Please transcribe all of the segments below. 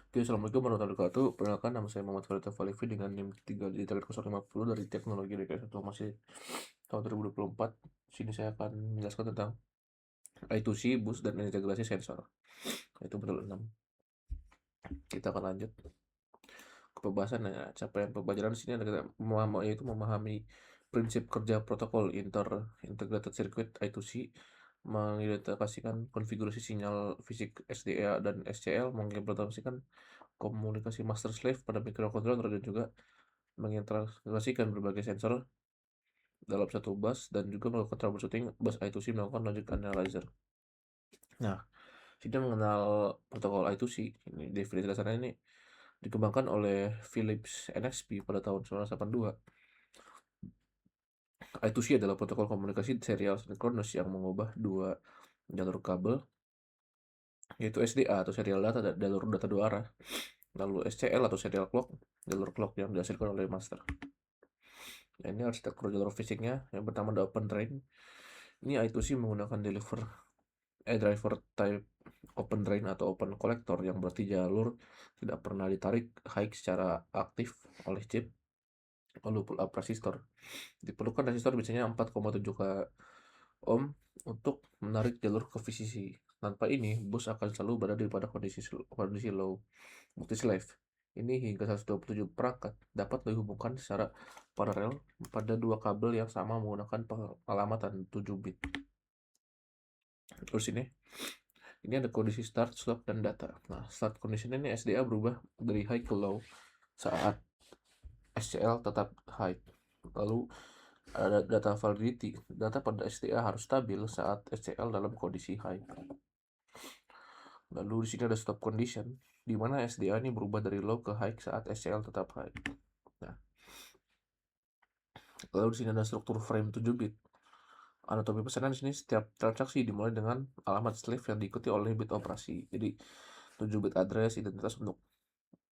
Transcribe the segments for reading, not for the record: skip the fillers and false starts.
Oke, assalamualaikum warahmatullahi wabarakatuh. Perkenalkan, nama saya Muhammad Khalid Falifi dengan NIM 3 dari Teknologi DKI 1 masih tahun 2024. Sini saya akan menjelaskan tentang I2C, bus, dan integrasi sensor. Itu betul 6. Kita akan lanjut ke pembahasan ya. Capaian pembelajaran di sini adalah yaitu memahami prinsip kerja protokol integrated circuit I2C, mengidentifikasikan konfigurasi sinyal fisik SDA dan SCL, mengimplementasikan komunikasi master slave pada microcontroller, dan juga mengintegrasikan berbagai sensor dalam satu bus, dan juga melakukan troubleshooting bus I2C, melakukan logic analyzer. Nah, kita mengenal protokol I2C. Ini definisi dasarnya ini dikembangkan oleh Philips NXP pada tahun 1982. I2C adalah protokol komunikasi serial sinkronus yang mengubah dua jalur kabel, yaitu SDA atau serial data, jalur data dua arah, lalu SCL atau serial clock, jalur clock yang dihasilkan oleh master. Nah, ini arsitektur jalur fisiknya. Yang pertama ada open drain. Ini I2C menggunakan driver type open drain atau open collector, yang berarti jalur tidak pernah ditarik high secara aktif oleh chip. Lalu pull up resistor. Diperlukan resistor biasanya 4,7 ohm untuk menarik jalur ke VCC. Tanpa ini, bus akan selalu berada pada kondisi low multi-slave. Ini hingga 127 perangkat dapat dihubungkan secara paralel pada dua kabel yang sama menggunakan pengalamatan 7 bit. Terus ini ada kondisi start, stop, dan data. Nah, start condition ini SDA berubah dari high ke low saat SCL tetap high. Lalu ada data validity. Data pada SDA harus stabil saat SCL dalam kondisi high. Lalu di sini ada stop condition, di mana SDA ini berubah dari low ke high saat SCL tetap high. Nah, lalu di sini ada struktur frame 7 bit. Anatomi pesanan di sini, setiap transaksi dimulai dengan alamat slave yang diikuti oleh bit operasi. Jadi 7 bit address identitas untuk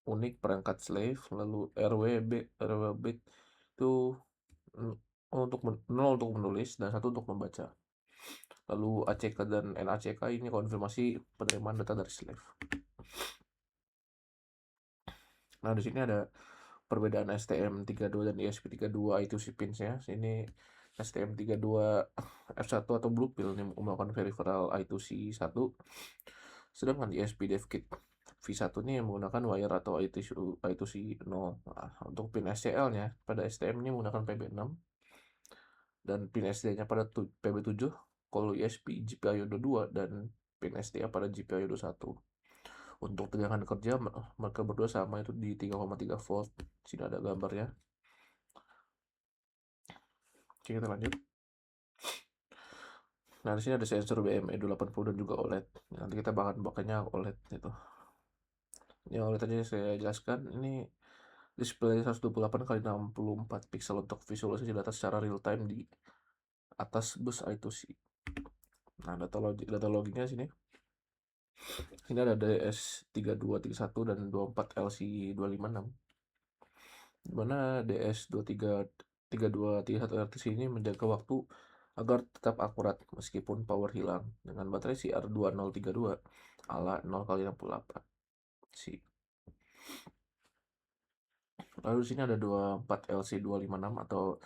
unik perangkat slave, lalu RW bit itu 0 untuk menulis dan 1 untuk membaca. Lalu ACK dan NACK ini konfirmasi penerimaan data dari slave. Nah, di sini ada perbedaan STM32 dan ESP32 I2C pins-nya. Ini STM32 F1 atau Blue Pill yang menggunakan peripheral I2C 1, sedangkan ESP DevKit V1 ini menggunakan wire atau I2C 0. Nah, untuk pin SCL-nya pada STM ini menggunakan PB6, dan pin SD-nya pada PB7. Kalau ESP GPIO 2 dan pin SDA pada GPIO 1. Untuk tegangan kerja mereka berdua sama, itu di 3,3 volt. Sini ada gambarnya. Oke, kita lanjut. Nah, di sini ada sensor BME 280 dan juga OLED. Nanti kita pakainya OLED itu. Ini OLED aja saya jelaskan. Ini display 128 kali 64 pixel untuk visualisasi data secara real time di atas bus I2C. Nah, data loginya sini. Sini ada DS3231 dan 24LC256. Dimana DS3231 RTC ini menjaga waktu agar tetap akurat meskipun power hilang dengan baterai CR2032 ala 0 kali 68 C. Lalu di sini ada 24LC256 atau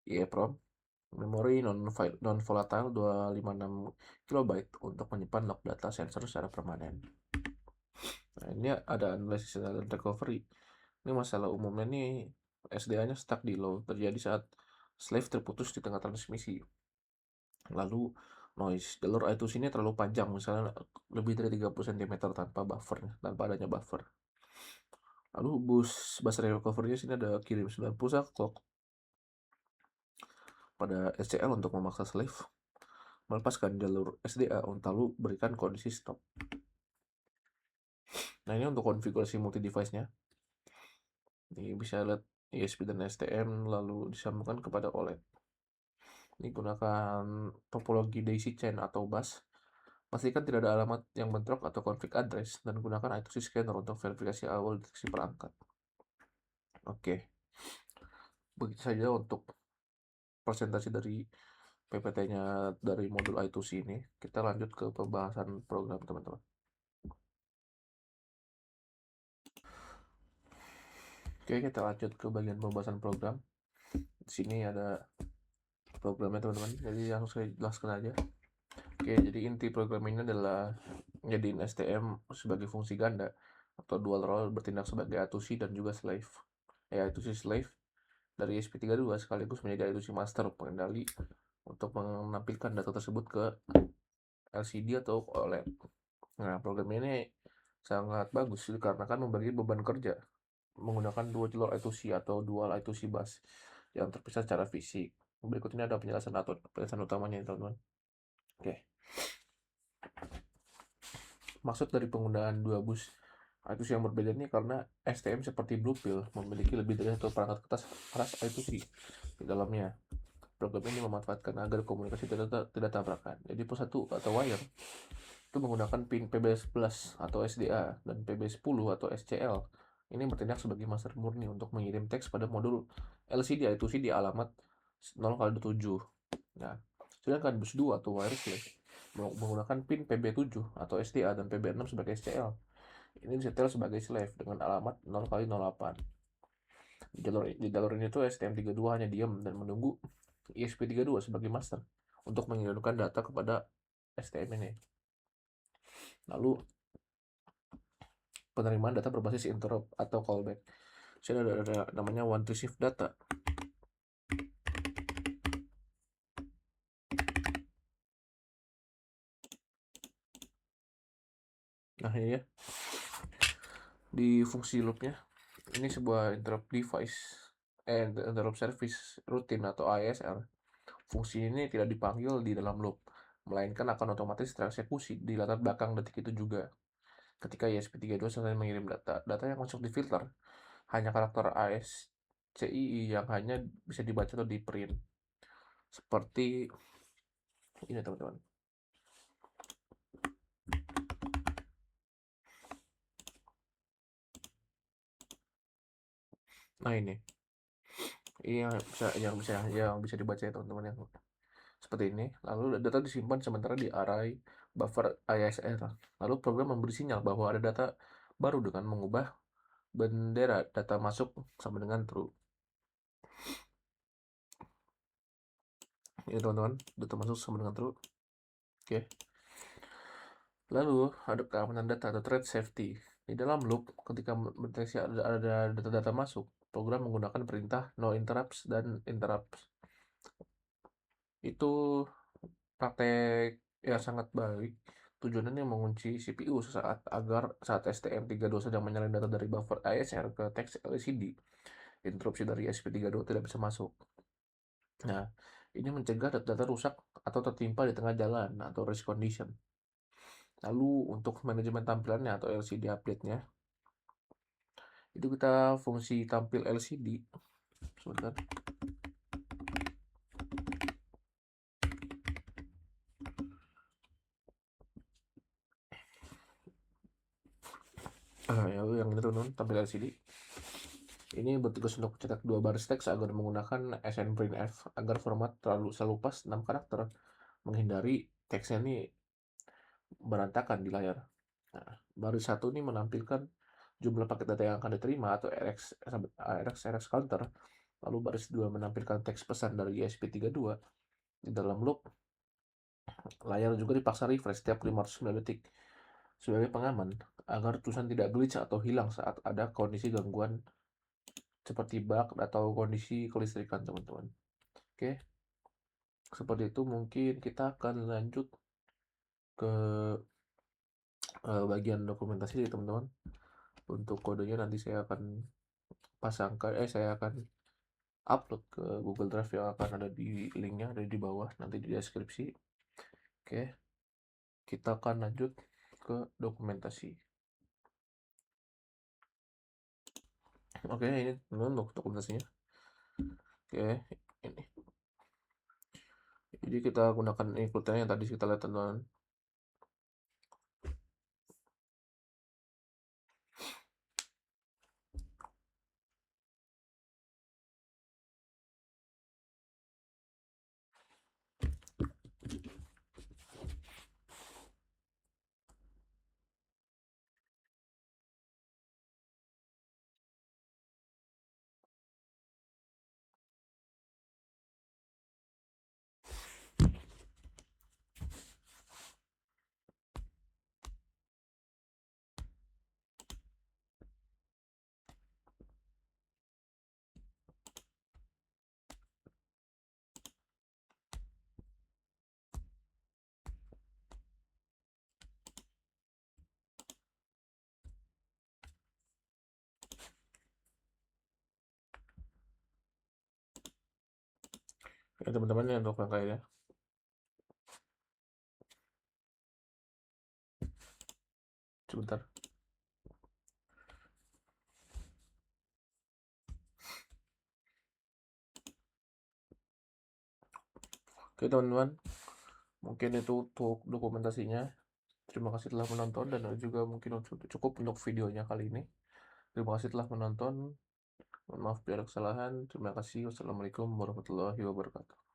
EEPROM, memori non volatile 256 KB untuk menyimpan log data sensor secara permanen. Nah, ini ada analisis dan recovery. Ini masalah umumnya nih, SDA-nya stuck di low, terjadi saat slave terputus di tengah transmisi. Lalu noise, jalur I2C ini terlalu panjang, misalnya lebih dari 30 cm tanpa adanya buffer. Lalu bus recovery-nya sini ada kirim 9 pulsa clock pada SCL untuk memaksa slave melepaskan jalur SDA, lalu berikan kondisi stop. Nah, ini untuk konfigurasi multi device-nya. Ini bisa lihat ESP dan STM lalu disambungkan kepada OLED. Ini gunakan topologi daisy chain atau bus. Pastikan tidak ada alamat yang bentrok atau config address, dan gunakan I2C scanner untuk verifikasi awal deteksi perangkat. Oke, begitu saja untuk presentasi dari PPT-nya dari modul I2C ini. Kita lanjut ke pembahasan program, teman-teman. Oke, kita lanjut ke bagian pembahasan program. Di sini ada programnya teman-teman, jadi langsung saya jelaskan aja. Oke, jadi inti program ini adalah jadiin STM sebagai fungsi ganda atau dual role, bertindak sebagai A2C dan juga slave. A2C slave dari ESP32 sekaligus menjadi A2C master pengendali untuk menampilkan data tersebut ke LCD atau OLED. Nah, program ini sangat bagus dikarenakan membagi beban kerja menggunakan dua jalur I2C atau dual I2C bus yang terpisah secara fisik. Berikut ini ada penjelasan utamanya, teman-teman. Oke. Maksud dari penggunaan dua bus I2C yang berbeda ini karena STM seperti Bluepill memiliki lebih dari satu perangkat keras I2C di dalamnya. Program ini memanfaatkan agar komunikasi tidak tabrakan. Jadi pos 1 atau wire itu menggunakan pin PB11 atau SDA dan PB10 atau SCL. Ini bertindak sebagai master murni untuk mengirim teks pada modul LCD I2C di alamat 0x27. Nah, sedangkan bus 2 atau wireless menggunakan pin PB7 atau SDA dan PB6 sebagai SCL. Ini disetel sebagai slave dengan alamat 0x08. Di jalur ini tuh STM32 hanya diam dan menunggu ESP32 sebagai master untuk mengirimkan data kepada STM ini. Lalu penerimaan data berbasis interrupt atau callback. Sini ada namanya one receive data. Nah ini ya, di fungsi loopnya ini sebuah interrupt device interrupt service routine atau ASR. Fungsi ini tidak dipanggil di dalam loop, melainkan akan otomatis tereksekusi di latar belakang detik itu juga. Ketika ESP32 selesai mengirim data yang masuk di filter hanya karakter ASCII yang hanya bisa dibaca atau di print. Seperti ini teman-teman. Nah ini yang bisa dibaca ya teman-teman, yang seperti ini. Lalu data disimpan sementara di array buffer ISR. Lalu program memberi sinyal bahwa ada data baru dengan mengubah bendera data masuk sama dengan true. Ini teman-teman, data masuk sama dengan true. Oke. Lalu ada keamanan data atau thread safety. Di dalam loop, ketika mendeteksi ada data-data masuk, program menggunakan perintah no interrupts dan interrupts. Itu praktek yang sangat baik. Tujuannya mengunci CPU agar saat STM32 sedang menyalin data dari buffer ISR ke teks LCD, interupsi dari SP32 tidak bisa masuk. Nah, ini mencegah data rusak atau tertimpa di tengah jalan atau race condition. Lalu untuk manajemen tampilannya atau LCD update-nya, itu kita fungsi tampil LCD. Sebentar. Yang ini teman-teman, tampil LCD. Ini bertugas untuk cetak 2 baris teks agar menggunakan SNPrintf agar format selalu pas 6 karakter, menghindari teksnya ini berantakan di layar. Nah, baris 1 ini menampilkan jumlah paket data yang akan diterima atau RX counter. Lalu baris 2 menampilkan teks pesan dari ESP32. Di dalam loop, layar juga dipaksa refresh setiap 509 detik sebagai pengaman agar tulisan tidak glitch atau hilang saat ada kondisi gangguan seperti bug atau kondisi kelistrikan, teman-teman. Oke, seperti itu. Mungkin kita akan lanjut ke bagian dokumentasi, teman-teman. Untuk kodenya nanti saya akan saya akan upload ke Google Drive yang akan ada di linknya, ada di bawah nanti di deskripsi. Oke, kita akan lanjut ke dokumentasi. Oke, ini untuk dokumentasinya. Oke, ini. Jadi kita gunakan inputnya yang tadi kita lihat, teman-teman. Ya teman-teman yang untuk rangkai ya. Sebentar. Oke teman-teman, mungkin itu untuk dokumentasinya. Terima kasih telah menonton dan juga mungkin cukup untuk videonya kali ini. Terima kasih telah menonton. Mohon maaf bila ada kesalahan. Terima kasih. Wassalamualaikum warahmatullahi wabarakatuh.